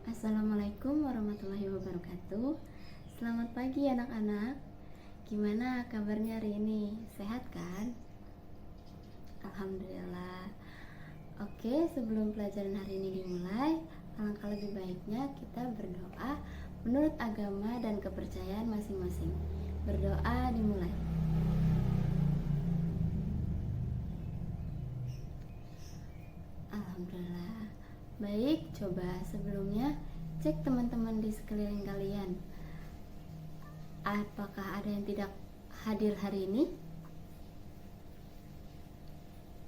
Assalamualaikum warahmatullahi wabarakatuh. Selamat pagi anak-anak. Gimana kabarnya hari ini? Sehat kan? Alhamdulillah. Oke, sebelum pelajaran hari ini dimulai, alangkah lebih baiknya kita berdoa menurut agama dan kepercayaan masing-masing. Berdoa dimulai. Alhamdulillah. Baik, coba sebelumnya cek teman-teman di sekeliling kalian. Apakah ada yang tidak hadir hari ini?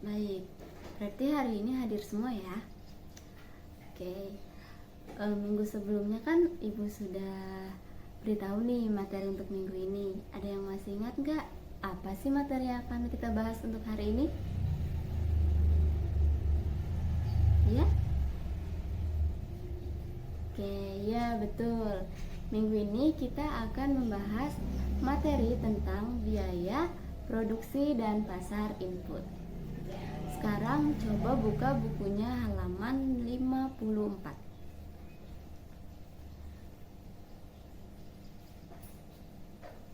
Baik, berarti hari ini hadir semua ya. Oke, minggu sebelumnya kan ibu sudah beritahu nih materi untuk minggu ini. Ada yang masih ingat nggak? Apa sih materi yang akan kita bahas untuk hari ini? Ya? Oke, ya betul. Minggu ini kita akan membahas materi tentang biaya produksi dan pasar input. Sekarang coba buka bukunya halaman 54.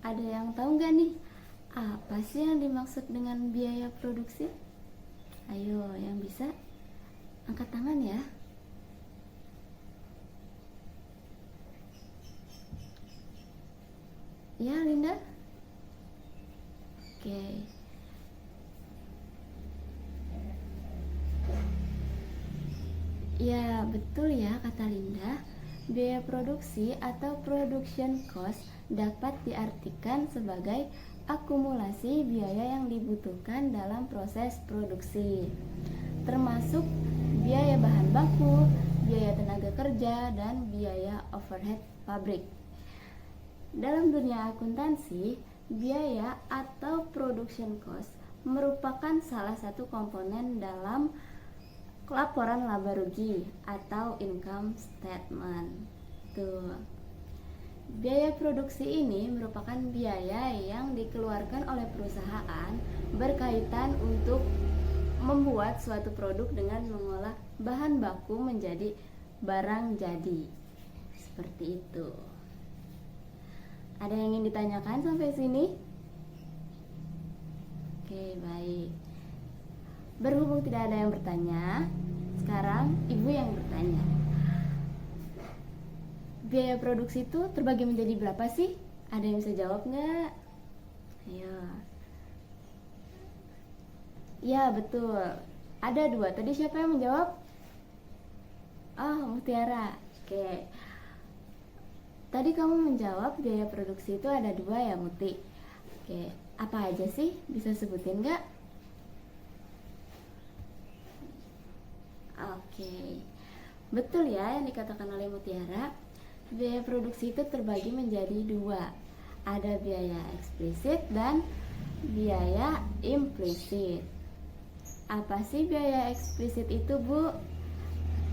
Ada yang tahu nggak nih? Apa sih yang dimaksud dengan biaya produksi? Ayo, yang bisa angkat tangan ya. Ya, Linda? Oke. Ya, betul ya kata Linda. Biaya produksi atau production cost dapat diartikan sebagai akumulasi biaya yang dibutuhkan dalam proses produksi, termasuk biaya bahan baku, biaya tenaga kerja, dan biaya overhead pabrik. Dalam dunia akuntansi, biaya atau production cost merupakan salah satu komponen dalam laporan laba rugi atau income statement. Tuh. Biaya produksi ini merupakan biaya yang dikeluarkan oleh perusahaan berkaitan untuk membuat suatu produk dengan mengolah bahan baku menjadi barang jadi. Seperti itu. Ada yang ingin ditanyakan sampai sini? Oke, baik. Berhubung tidak ada yang bertanya, sekarang ibu yang bertanya. Biaya produksi itu terbagi menjadi berapa sih? Ada yang bisa jawab nggak? Ayo. Ya, betul. Ada 2. Tadi siapa yang menjawab? Oh, Mutiara. Oke. Tadi kamu menjawab biaya produksi itu ada 2 ya, Muti. Oke, apa aja sih? Bisa sebutin nggak? Oke, betul ya yang dikatakan oleh Mutiara. Biaya produksi itu terbagi menjadi 2. Ada biaya eksplisit dan biaya implisit. Apa sih biaya eksplisit itu, Bu?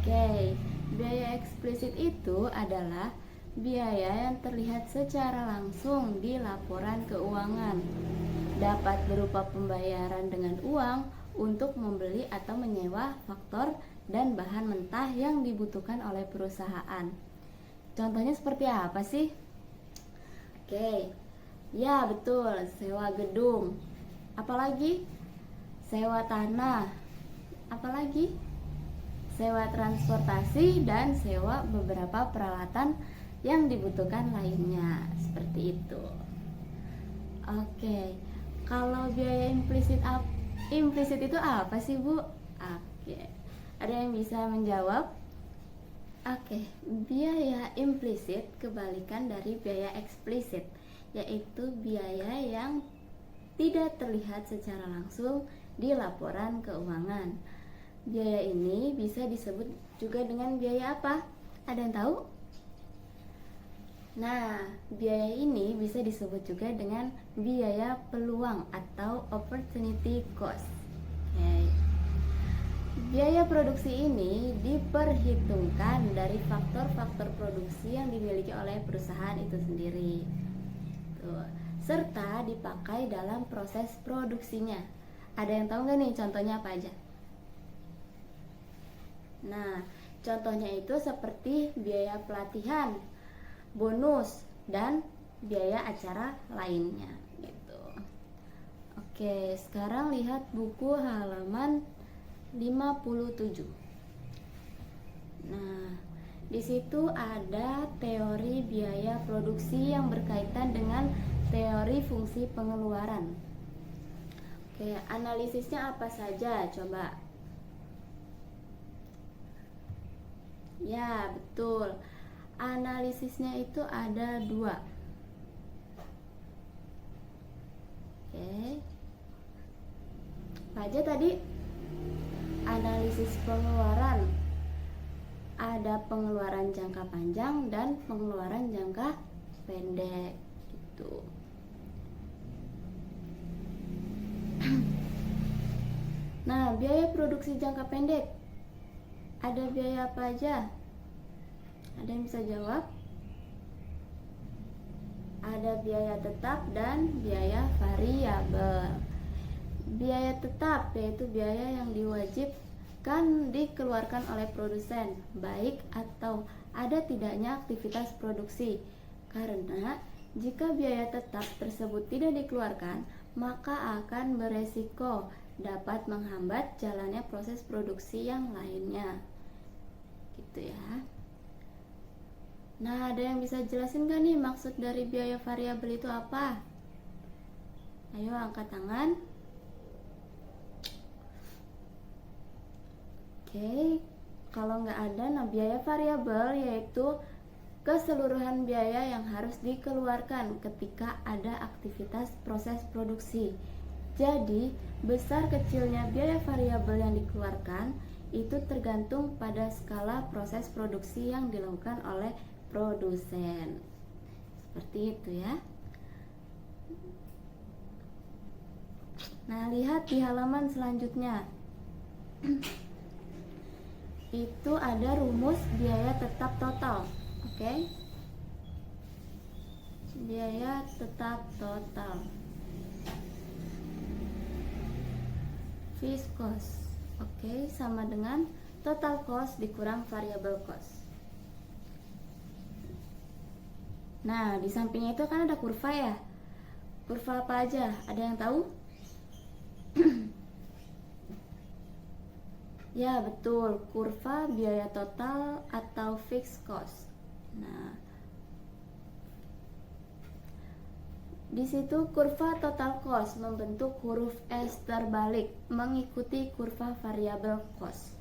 Oke, biaya eksplisit itu adalah biaya yang terlihat secara langsung di laporan keuangan. Dapat berupa pembayaran dengan uang untuk membeli atau menyewa faktor dan bahan mentah yang dibutuhkan oleh perusahaan. Contohnya seperti apa sih? Oke, ya betul, sewa gedung. Apalagi? Sewa tanah. Apalagi? Sewa transportasi dan sewa beberapa peralatan yang dibutuhkan lainnya, seperti itu. Oke, kalau biaya implisit itu apa sih, Bu? Oke, ada yang bisa menjawab? Oke, biaya implisit kebalikan dari biaya eksplisit, yaitu biaya yang tidak terlihat secara langsung di laporan keuangan. Biaya ini bisa disebut juga dengan biaya apa? Ada yang tahu? Nah, biaya ini bisa disebut juga dengan biaya peluang atau opportunity cost. Okay. Biaya produksi ini diperhitungkan dari faktor-faktor produksi yang dimiliki oleh perusahaan itu sendiri. Tuh. Serta dipakai dalam proses produksinya. Ada yang tahu nggak nih contohnya apa aja? Nah, Contohnya itu seperti biaya pelatihan, bonus, dan biaya acara lainnya gitu. Oke, sekarang lihat buku halaman 57. Nah, di situ ada teori biaya produksi yang berkaitan dengan teori fungsi pengeluaran. Oke, analisisnya apa saja? Coba. Ya, betul. Analisisnya itu ada 2. Oke. Apa aja tadi? Analisis pengeluaran. Ada pengeluaran jangka panjang dan pengeluaran jangka pendek gitu. Nah, biaya produksi jangka pendek. Ada biaya apa aja? Ada yang bisa jawab? Ada biaya tetap dan biaya variabel. Biaya tetap yaitu biaya yang diwajibkan dikeluarkan oleh produsen, baik atau ada tidaknya aktivitas produksi. Karena jika biaya tetap tersebut tidak dikeluarkan, maka akan beresiko dapat menghambat jalannya proses produksi yang lainnya. Gitu ya. Nah, ada yang bisa jelasin gak nih maksud dari biaya variabel itu apa? Ayo angkat tangan. Oke, kalau nggak ada, nah biaya variabel yaitu keseluruhan biaya yang harus dikeluarkan ketika ada aktivitas proses produksi. Jadi, besar kecilnya biaya variabel yang dikeluarkan itu tergantung pada skala proses produksi yang dilakukan oleh produsen. Seperti itu ya. Nah, lihat di halaman selanjutnya. Itu ada rumus biaya tetap total. Oke? Biaya tetap total. Fixed cost. Oke, sama dengan total cost dikurang variable cost. Nah, di sampingnya itu kan ada kurva ya. Kurva apa aja? Ada yang tahu? Ya, betul. Kurva biaya total atau fixed cost. Nah, di situ kurva total cost membentuk huruf S terbalik mengikuti kurva variable cost.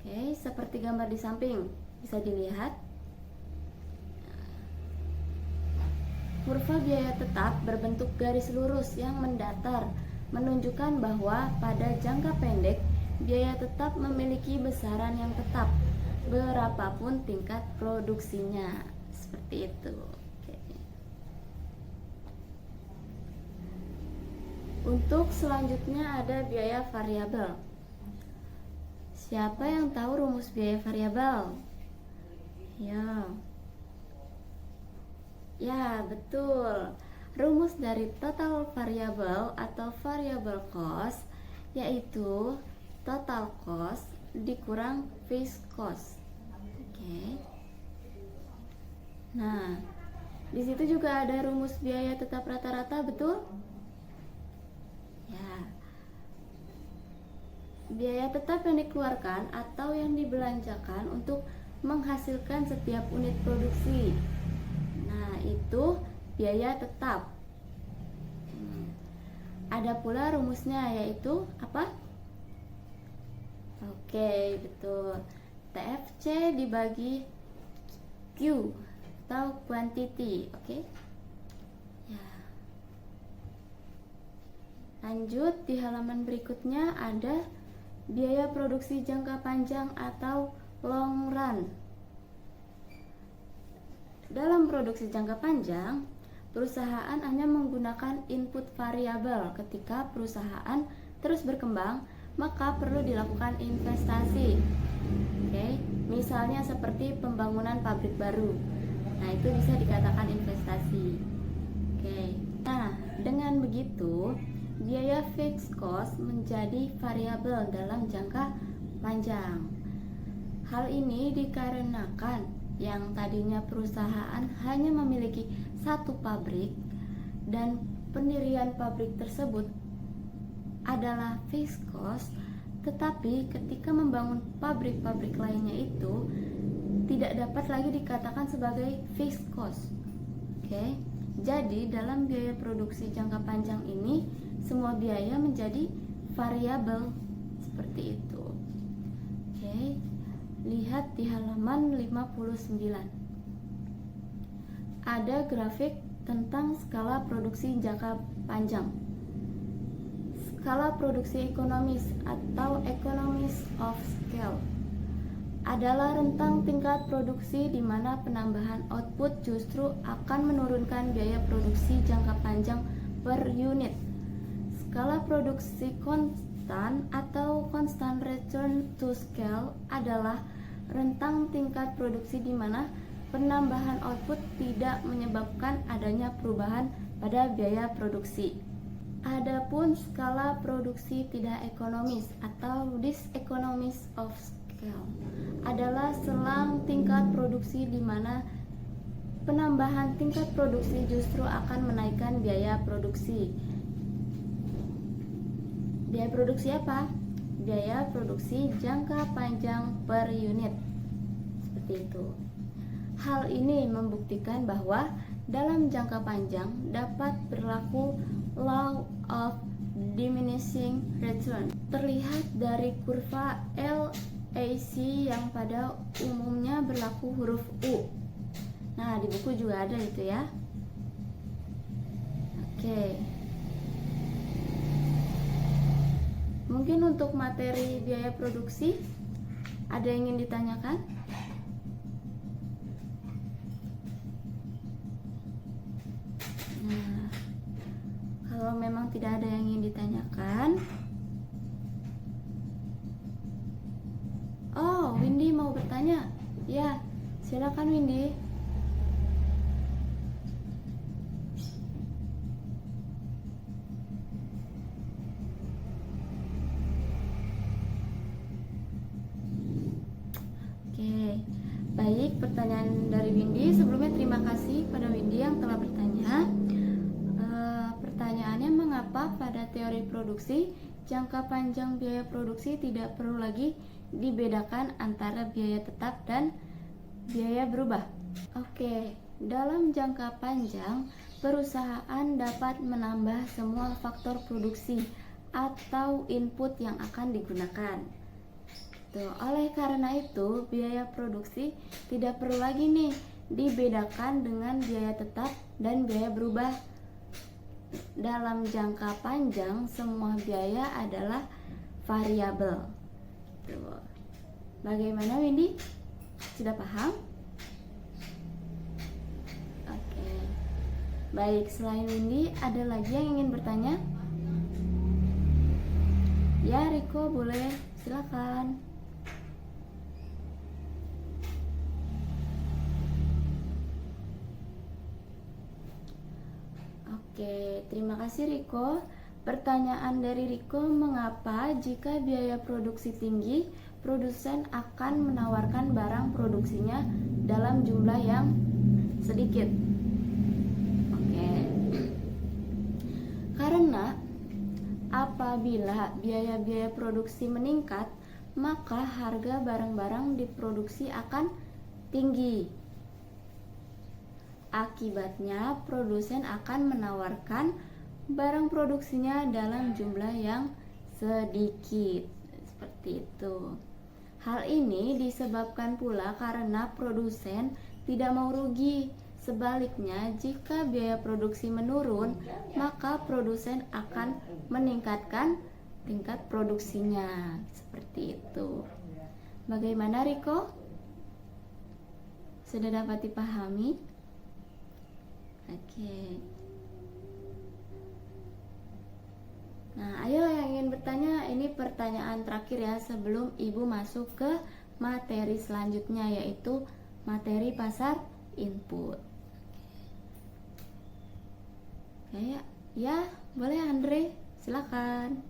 Oke, seperti gambar di samping. Bisa dilihat. Kurva biaya tetap berbentuk garis lurus yang mendatar, menunjukkan bahwa pada jangka pendek biaya tetap memiliki besaran yang tetap, berapapun tingkat produksinya. Seperti itu. Oke. Untuk selanjutnya ada biaya variabel. Siapa yang tahu rumus biaya variabel? Ya, betul. Rumus dari total variable atau variable cost yaitu total cost dikurang fixed cost. Oke. Nah, di situ juga ada rumus biaya tetap rata-rata, betul? Ya. Biaya tetap yang dikeluarkan atau yang dibelanjakan untuk menghasilkan setiap unit produksi. Nah, itu biaya tetap. Ada pula rumusnya yaitu apa? Oke, betul. TFC dibagi Q atau quantity. Oke. Ya. Lanjut di halaman berikutnya ada biaya produksi jangka panjang atau long run. Dalam produksi jangka panjang, perusahaan hanya menggunakan input variabel. Ketika perusahaan terus berkembang, maka perlu dilakukan investasi. Oke, misalnya seperti pembangunan pabrik baru. Nah, itu bisa dikatakan investasi. Oke. Nah, dengan begitu, biaya fixed cost menjadi variabel dalam jangka panjang. Hal ini dikarenakan yang tadinya perusahaan hanya memiliki satu pabrik dan pendirian pabrik tersebut adalah fixed cost, tetapi ketika membangun pabrik-pabrik lainnya itu tidak dapat lagi dikatakan sebagai fixed cost. Oke. Jadi dalam biaya produksi jangka panjang ini semua biaya menjadi variabel seperti itu. Oke. Lihat di halaman 59. Ada grafik tentang skala produksi jangka panjang. Skala produksi ekonomis atau economies of scale adalah rentang tingkat produksi di mana penambahan output justru akan menurunkan biaya produksi jangka panjang per unit. Skala produksi konstan atau constant return to scale adalah rentang tingkat produksi di mana penambahan output tidak menyebabkan adanya perubahan pada biaya produksi. Adapun skala produksi tidak ekonomis atau diseconomies of scale adalah selang tingkat produksi di mana penambahan tingkat produksi justru akan menaikkan biaya produksi. Biaya produksi apa? Biaya produksi jangka panjang per unit. Seperti itu. Hal ini membuktikan bahwa dalam jangka panjang dapat berlaku law of diminishing return. Terlihat dari kurva LAC yang pada umumnya berlaku huruf U. Nah, di buku juga ada itu ya. Oke. Mungkin untuk materi biaya produksi ada yang ingin ditanyakan? Nah, kalau memang tidak ada yang ingin ditanyakan, oh, Windy mau bertanya. Ya, silakan Windy. Oke, baik, pertanyaan dari Windy. Sebelumnya terima kasih pada Windy yang telah bertanya. Pertanyaannya, mengapa pada teori produksi jangka panjang biaya produksi tidak perlu lagi dibedakan antara biaya tetap dan biaya berubah? Oke, dalam jangka panjang perusahaan dapat menambah semua faktor produksi atau input yang akan digunakan. Oleh karena itu, biaya produksi tidak perlu lagi nih dibedakan dengan biaya tetap dan biaya berubah. Dalam jangka panjang, semua biaya adalah variabel. Bagaimana Windy? Sudah paham? Oke. Baik, selain Windy, ada lagi yang ingin bertanya? Ya, Riko boleh, silakan. Oke, terima kasih Riko. Pertanyaan dari Riko, mengapa jika biaya produksi tinggi, produsen akan menawarkan barang produksinya dalam jumlah yang sedikit? Oke. Karena apabila biaya-biaya produksi meningkat, maka harga barang-barang diproduksi akan tinggi. Akibatnya, produsen akan menawarkan barang produksinya dalam jumlah yang sedikit. Seperti itu. Hal ini disebabkan pula karena produsen tidak mau rugi. Sebaliknya, jika biaya produksi menurun, maka produsen akan meningkatkan tingkat produksinya. Seperti itu. Bagaimana Riko? Sudah dapat dipahami? Oke. Nah, ayo yang ingin bertanya, ini pertanyaan terakhir ya sebelum Ibu masuk ke materi selanjutnya, yaitu materi pasar input. Oke. Ya, boleh Andre, silakan.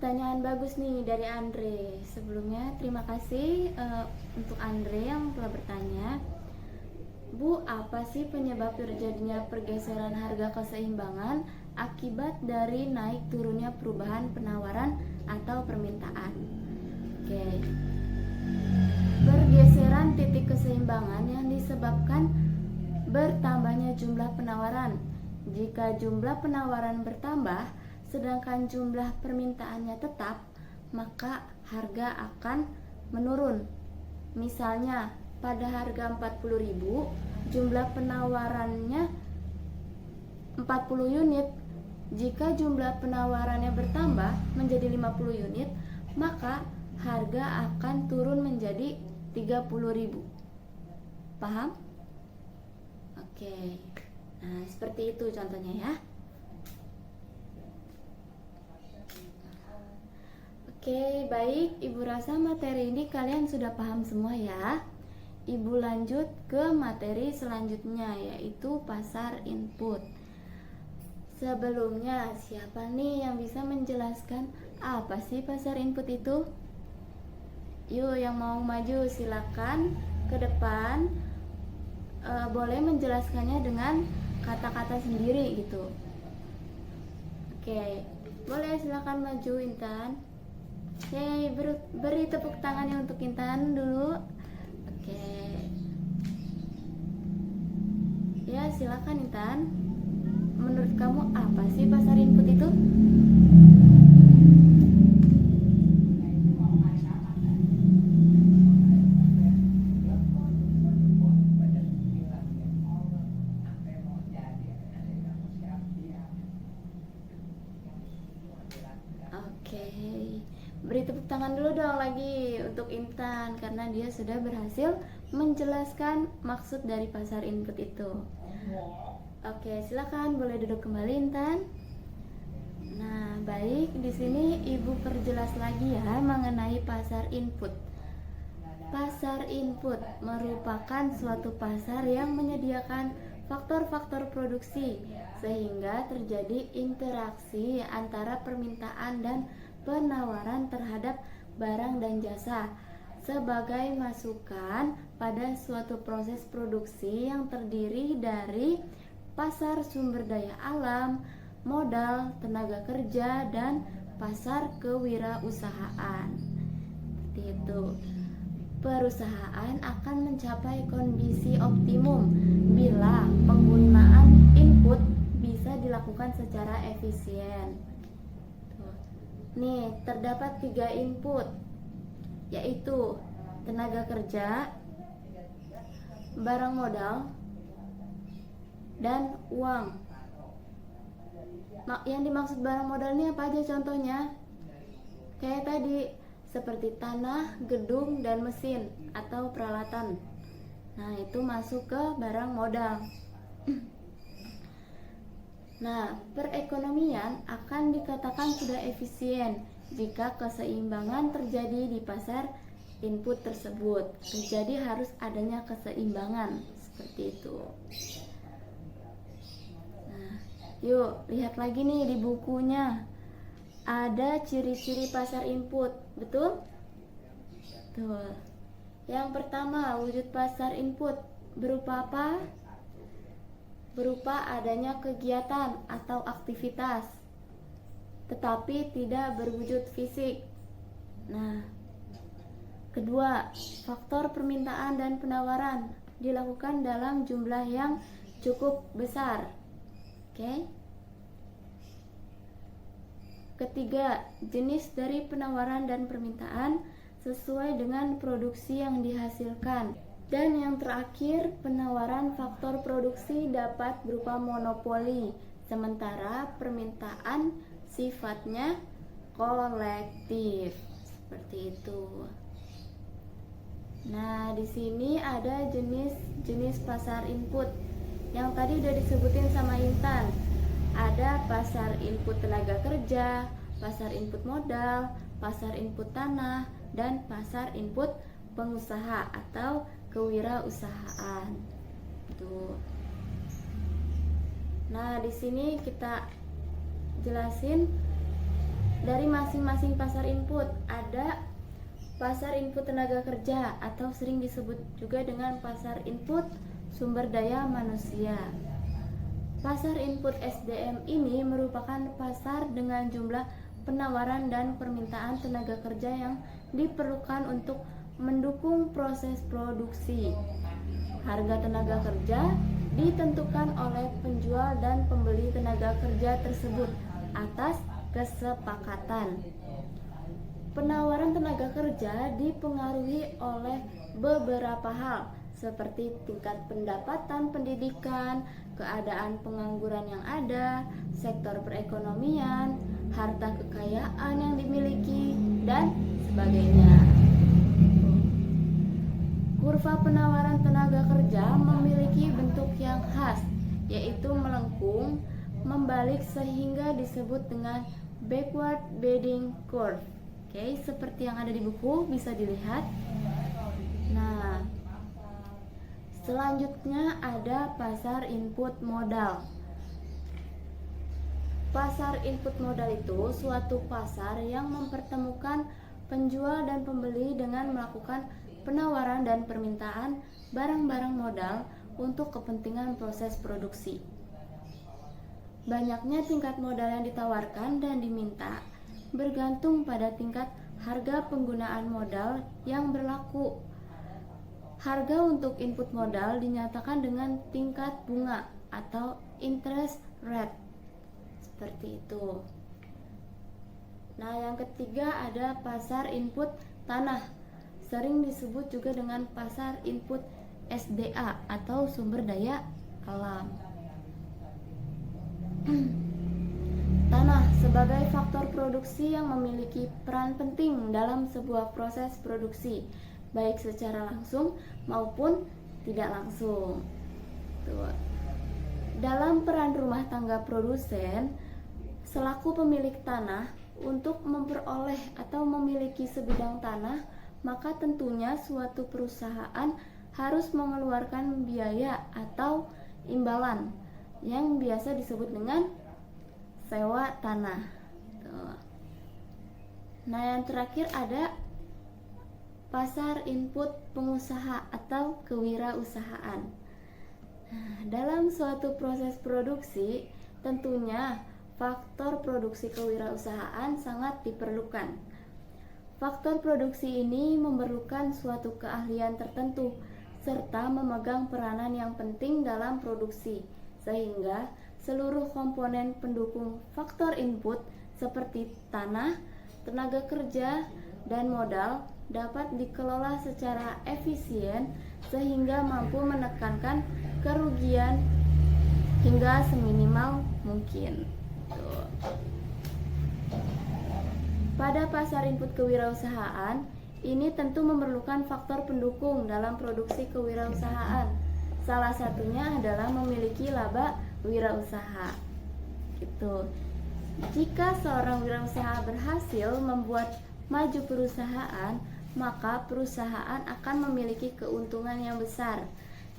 pertanyaan bagus nih dari Andre. Sebelumnya terima kasih untuk Andre yang telah bertanya. Bu, apa sih penyebab terjadinya pergeseran harga keseimbangan akibat dari naik turunnya perubahan penawaran atau permintaan? Oke. Pergeseran titik keseimbangan yang disebabkan bertambahnya jumlah penawaran. Jika jumlah penawaran bertambah sedangkan jumlah permintaannya tetap, maka harga akan menurun. Misalnya pada harga 40.000, jumlah penawarannya 40 unit. Jika jumlah penawarannya bertambah menjadi 50 unit, maka harga akan turun menjadi 30.000. Paham? Oke. Nah, seperti itu contohnya ya. Oke, baik. Ibu rasa materi ini kalian sudah paham semua ya. Ibu lanjut ke materi selanjutnya, yaitu pasar input. Sebelumnya, siapa nih yang bisa menjelaskan apa sih pasar input itu? Yuk, yang mau maju silakan ke depan. Boleh menjelaskannya dengan kata-kata sendiri gitu. Oke, boleh silakan maju Intan. Oke, beri tepuk tangannya untuk Intan dulu. Oke. Ya, silakan Intan. Menurut kamu apa sih pasar input itu? Oke. Beri tepuk tangan dulu dong lagi untuk Intan karena dia sudah berhasil menjelaskan maksud dari pasar input itu. Oke, silakan boleh duduk kembali Intan. Nah, baik, di sini Ibu perjelas lagi ya mengenai pasar input. Pasar input merupakan suatu pasar yang menyediakan faktor-faktor produksi sehingga terjadi interaksi antara permintaan dan penawaran terhadap barang dan jasa sebagai masukan pada suatu proses produksi yang terdiri dari pasar sumber daya alam, modal, tenaga kerja, dan pasar kewirausahaan. Seperti itu. Perusahaan akan mencapai kondisi optimum bila penggunaan input bisa dilakukan secara efisien. Nih, terdapat 3 input, yaitu tenaga kerja, barang modal, dan uang. Yang dimaksud barang modal ini apa aja contohnya? Kayak tadi, seperti tanah, gedung, dan mesin atau peralatan. Nah, itu masuk ke barang modal. Nah, perekonomian akan dikatakan sudah efisien jika keseimbangan terjadi di pasar input tersebut. Jadi harus adanya keseimbangan seperti itu. Nah, yuk lihat lagi nih di bukunya. Ada ciri-ciri pasar input, betul? Betul. Yang pertama, wujud pasar input berupa apa? Berupa adanya kegiatan atau aktivitas, tetapi tidak berwujud fisik. Nah, kedua, faktor permintaan dan penawaran dilakukan dalam jumlah yang cukup besar. Oke. Ketiga, jenis dari penawaran dan permintaan sesuai dengan produksi yang dihasilkan. Dan yang terakhir, penawaran faktor produksi dapat berupa monopoli, sementara permintaan sifatnya kolektif. Seperti itu. Nah, di sini ada jenis-jenis pasar input yang tadi udah disebutin sama Intan. Ada pasar input tenaga kerja, pasar input modal, pasar input tanah, dan pasar input pengusaha atau kewirausahaan. Tuh. Nah, di sini kita jelasin dari masing-masing pasar input. Ada pasar input tenaga kerja atau sering disebut juga dengan pasar input sumber daya manusia. Pasar input SDM ini merupakan pasar dengan jumlah penawaran dan permintaan tenaga kerja yang diperlukan untuk mendukung proses produksi. Harga tenaga kerja ditentukan oleh penjual dan pembeli tenaga kerja tersebut atas kesepakatan. Penawaran tenaga kerja dipengaruhi oleh beberapa hal seperti tingkat pendapatan pendidikan, keadaan pengangguran yang ada, sektor perekonomian, harta kekayaan yang dimiliki, dan sebagainya. Kurva penawaran tenaga kerja memiliki bentuk yang khas, yaitu melengkung, membalik sehingga disebut dengan backward bending curve. Oke, seperti yang ada di buku bisa dilihat. Nah, selanjutnya ada pasar input modal. Pasar input modal itu suatu pasar yang mempertemukan penjual dan pembeli dengan melakukan penawaran dan permintaan barang-barang modal untuk kepentingan proses produksi. Banyaknya tingkat modal yang ditawarkan dan diminta bergantung pada tingkat harga penggunaan modal yang berlaku. Harga untuk input modal dinyatakan dengan tingkat bunga atau interest rate. Seperti itu. Nah, yang ketiga ada pasar input tanah. Sering disebut juga dengan pasar input SDA atau sumber daya alam. Tanah sebagai faktor produksi yang memiliki peran penting dalam sebuah proses produksi, baik secara langsung maupun tidak langsung. Tuh. Dalam peran rumah tangga produsen, selaku pemilik tanah, untuk memperoleh atau memiliki sebidang tanah, maka tentunya suatu perusahaan harus mengeluarkan biaya atau imbalan yang biasa disebut dengan sewa tanah. Tuh. Nah, yang terakhir ada pasar input pengusaha atau kewirausahaan. Nah, dalam suatu proses produksi, tentunya faktor produksi kewirausahaan sangat diperlukan. Faktor produksi ini memerlukan suatu keahlian tertentu serta memegang peranan yang penting dalam produksi, sehingga seluruh komponen pendukung faktor input seperti tanah, tenaga kerja, dan modal dapat dikelola secara efisien sehingga mampu menekankan kerugian hingga seminimal mungkin. Tuh. Pada pasar input kewirausahaan, ini tentu memerlukan faktor pendukung dalam produksi kewirausahaan. Salah satunya adalah memiliki laba wirausaha. Gitu. Jika seorang wirausaha berhasil membuat maju perusahaan, maka perusahaan akan memiliki keuntungan yang besar.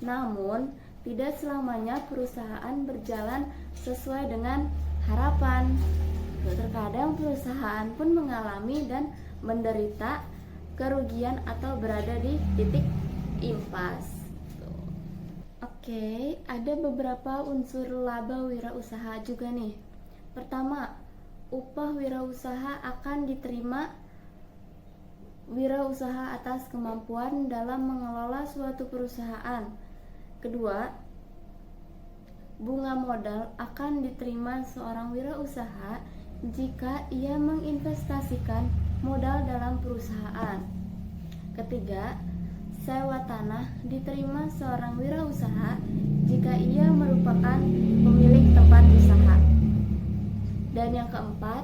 Namun, tidak selamanya perusahaan berjalan sesuai dengan harapan. Terkadang perusahaan pun mengalami dan menderita kerugian atau berada di titik impas. Oke, ada beberapa unsur laba wirausaha juga nih. Pertama, upah wirausaha akan diterima wirausaha atas kemampuan dalam mengelola suatu perusahaan. Kedua, bunga modal akan diterima seorang wirausaha jika ia menginvestasikan modal dalam perusahaan. Ketiga, sewa tanah diterima seorang wirausaha jika ia merupakan pemilik tempat usaha. Dan yang keempat,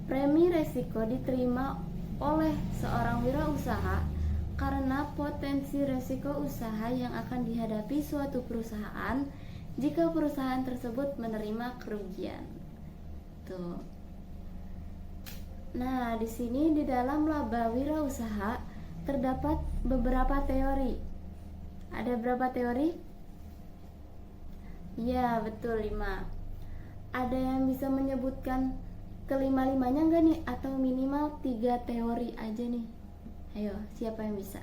premi resiko diterima oleh seorang wirausaha karena potensi resiko usaha yang akan dihadapi suatu perusahaan jika perusahaan tersebut menerima kerugian. Tuh. Nah, di sini di dalam laba wirausaha terdapat beberapa teori. Ada berapa teori? Ya, betul, 5. Ada yang bisa menyebutkan kelima-limanya enggak nih, atau minimal 3 teori aja nih? Ayo, siapa yang bisa?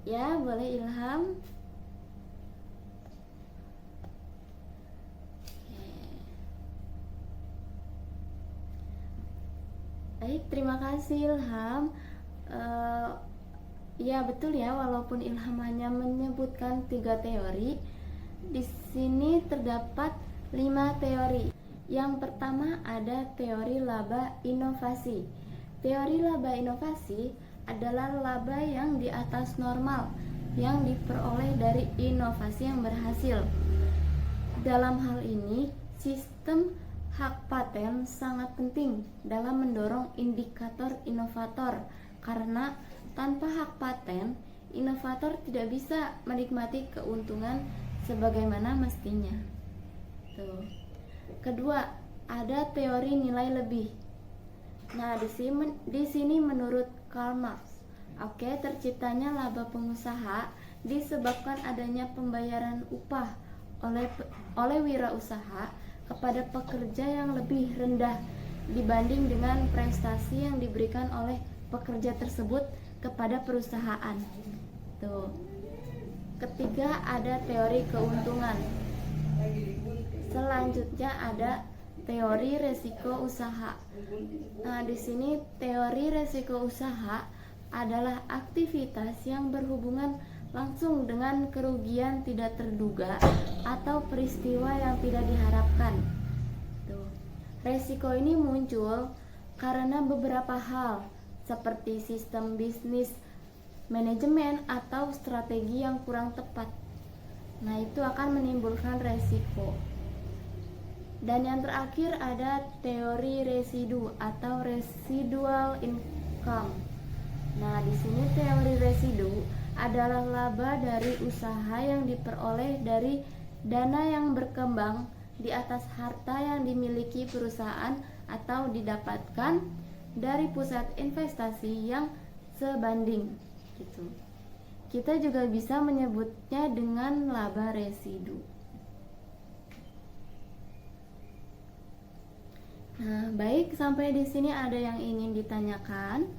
Ya, boleh Ilham. Baik, terima kasih Ilham. Ya betul ya, walaupun Ilham hanya menyebutkan 3 teori, di sini terdapat 5 teori. Yang pertama ada teori laba inovasi. Teori laba inovasi adalah laba yang di atas normal yang diperoleh dari inovasi yang berhasil. Dalam hal ini, sistem hak paten sangat penting dalam mendorong indikator inovator, karena tanpa hak paten, inovator tidak bisa menikmati keuntungan sebagaimana mestinya. Tuh. Kedua, ada teori nilai lebih. Nah, di sini menurut Karl Marx, terciptanya laba pengusaha disebabkan adanya pembayaran upah oleh wirausaha kepada pekerja yang lebih rendah dibanding dengan prestasi yang diberikan oleh pekerja tersebut kepada perusahaan. Tuh. Ketiga, ada teori keuntungan. Selanjutnya ada teori resiko usaha. Nah, di sini teori resiko usaha adalah aktivitas yang berhubungan langsung dengan kerugian tidak terduga atau peristiwa yang tidak diharapkan. Tuh. Resiko ini muncul karena beberapa hal, seperti sistem bisnis, manajemen, atau strategi yang kurang tepat. Nah, itu akan menimbulkan resiko. Dan yang terakhir ada teori residu atau residual income. Nah, di sini teori residu adalah laba dari usaha yang diperoleh dari dana yang berkembang di atas harta yang dimiliki perusahaan atau didapatkan dari pusat investasi yang sebanding gitu. Kita juga bisa menyebutnya dengan laba residu. Nah, baik, sampai di sini ada yang ingin ditanyakan?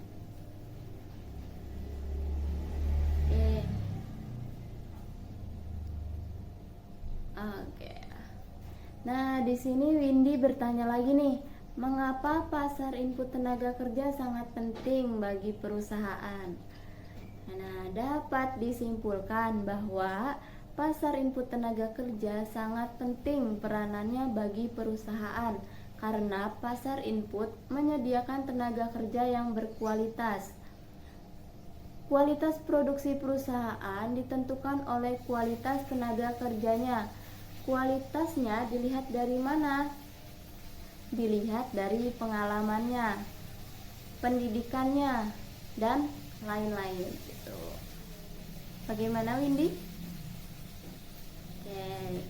Oke. Nah, di sini Windy bertanya lagi nih, mengapa pasar input tenaga kerja sangat penting bagi perusahaan? Nah, dapat disimpulkan bahwa pasar input tenaga kerja sangat penting peranannya bagi perusahaan, karena pasar input menyediakan tenaga kerja yang berkualitas. Kualitas produksi perusahaan ditentukan oleh kualitas tenaga kerjanya. Kualitasnya dilihat dari mana? Dilihat dari pengalamannya, pendidikannya, dan lain-lain gitu. Bagaimana Windy? Oke.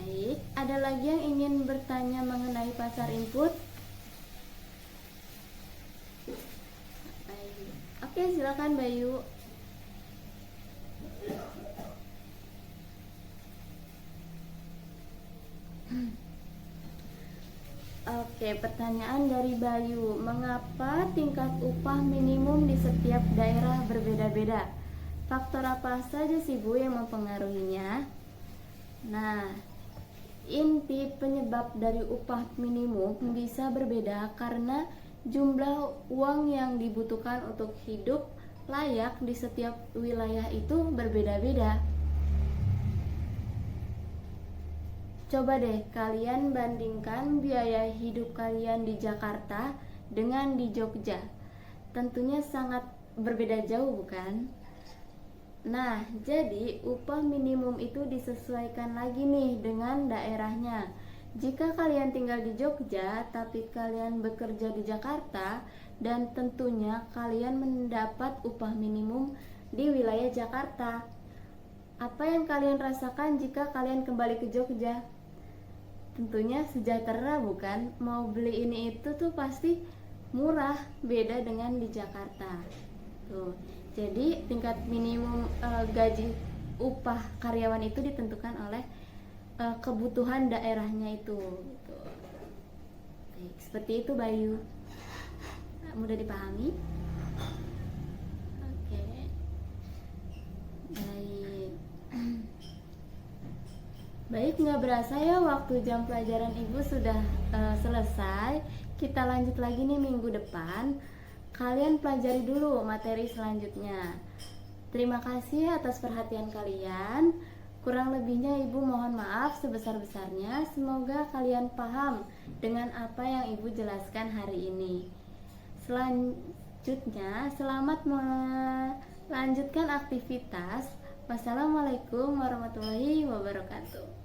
Baik, ada lagi yang ingin bertanya mengenai pasar input? Baik. Oke, silakan Bayu. Oke, pertanyaan dari Bayu, mengapa tingkat upah minimum di setiap daerah berbeda-beda? Faktor apa saja sih Bu yang mempengaruhinya? Nah, inti penyebab dari upah minimum bisa berbeda karena jumlah uang yang dibutuhkan untuk hidup layak di setiap wilayah itu berbeda-beda. Coba deh kalian bandingkan biaya hidup kalian di Jakarta dengan di Jogja. Tentunya sangat berbeda jauh, bukan? Nah, jadi upah minimum itu disesuaikan lagi nih dengan daerahnya. Jika kalian tinggal di Jogja tapi kalian bekerja di Jakarta, dan tentunya kalian mendapat upah minimum di wilayah Jakarta. Apa yang kalian rasakan jika kalian kembali ke Jogja? Tentunya sejahtera, bukan? Mau beli ini itu tuh pasti murah, beda dengan di Jakarta. Tuh. Jadi tingkat minimum gaji upah karyawan itu ditentukan oleh kebutuhan daerahnya itu gitu. Baik, seperti itu Bayu. Mudah dipahami? Oke. Baik. Baik, nggak berasa ya waktu jam pelajaran Ibu sudah selesai. Kita lanjut lagi nih minggu depan. Kalian pelajari dulu materi selanjutnya. Terima kasih atas perhatian kalian. Kurang lebihnya Ibu mohon maaf sebesar-besarnya. Semoga kalian paham dengan apa yang Ibu jelaskan hari ini. Selanjutnya, selamat melanjutkan aktivitas. Wassalamualaikum warahmatullahi wabarakatuh.